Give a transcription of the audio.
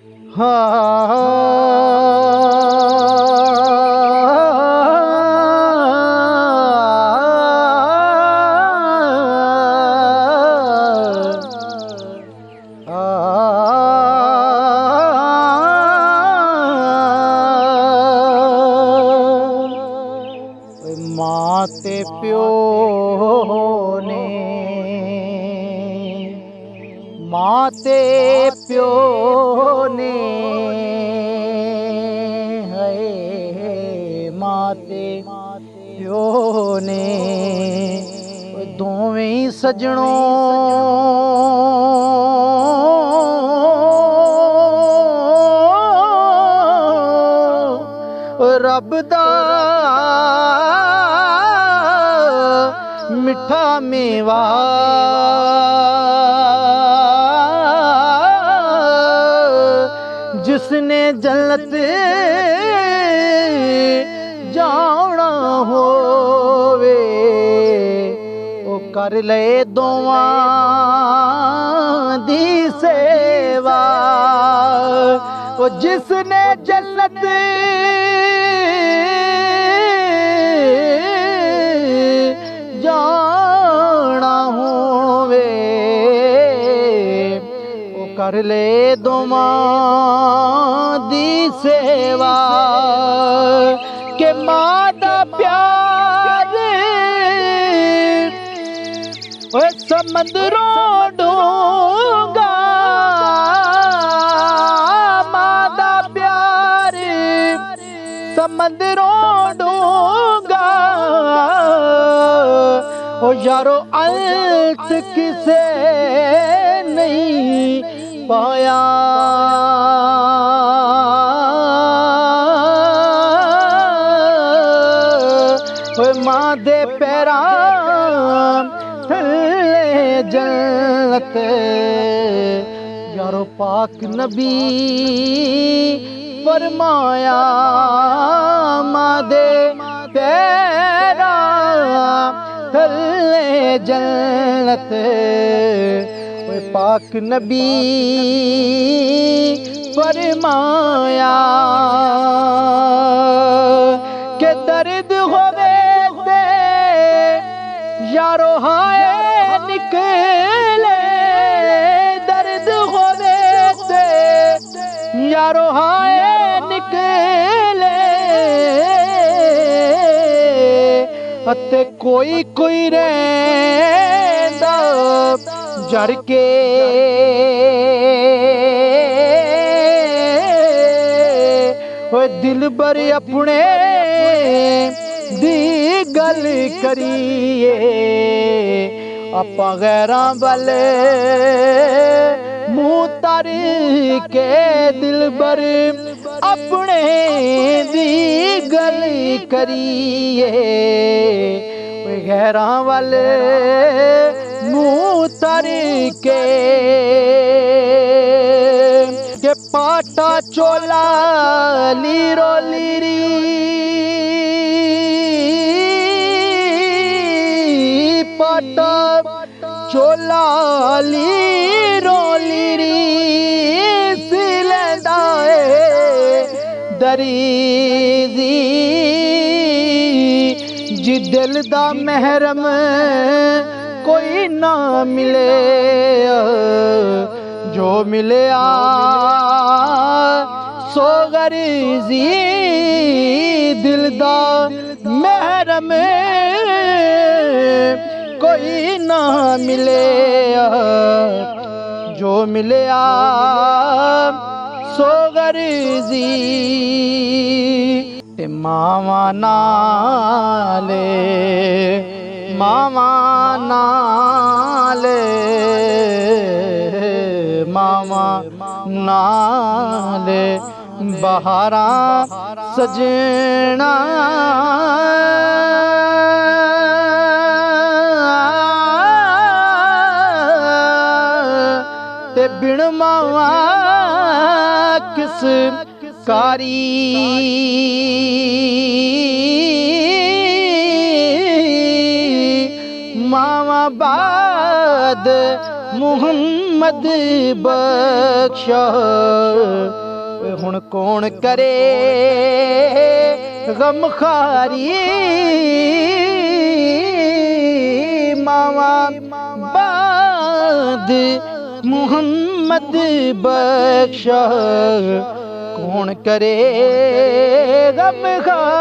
मां ते प्यो ने, मां ते प्यो ने, है मां ते प्यो ने, दोवें सजणों रब दा मिठा मेवा, जिसने जन्नत जाना होवे ओ कर ले दोवां दी सेवा। ओ जिसने जन्नत जाना होवे ओ कर ले दोवां दी सेवा। के मां दा प्यार ओ समंदरों डूंगा, मां दा प्यार समंदरों डूंगा। ओ यारो अंत किसे नहीं पाया, मां दे पैरां थल्ले जन्नत। यारो पाक नबी फरमाया, मां दे पैरां थल्ले जन्नत। पाक नबी फरमाया के दर्द होवे ते यारो हाय निकले, दर्द होवे ते यारो हाय निकले। अते कोई कोई रैंदा जर के, दिल बर अपने दी गल करिए। आपां गैरां वल मुँह तर के दिल बर अपने दी गल करिए। गैरां वल मुँह तर के पाटा चोला लीरो लीरी, पाटा चोला लीरो लीरी सिलंदा दरीजी। जी दिल दा महरम कोई ना मिले, जो मिलया सो गरीजी। दिल दा महरम कोई ना मिले, जो मिलया सो गरीजी। ते मावा नाले, मावा नाले, मावा नाले बहारा सजना। ते बिन मावा किस कारी, मावा बाद मुहम्मद बख्शा हुण कौन करे गमखारी मावा बाद मुहम्मद बख्शा कौन करे गमखारी।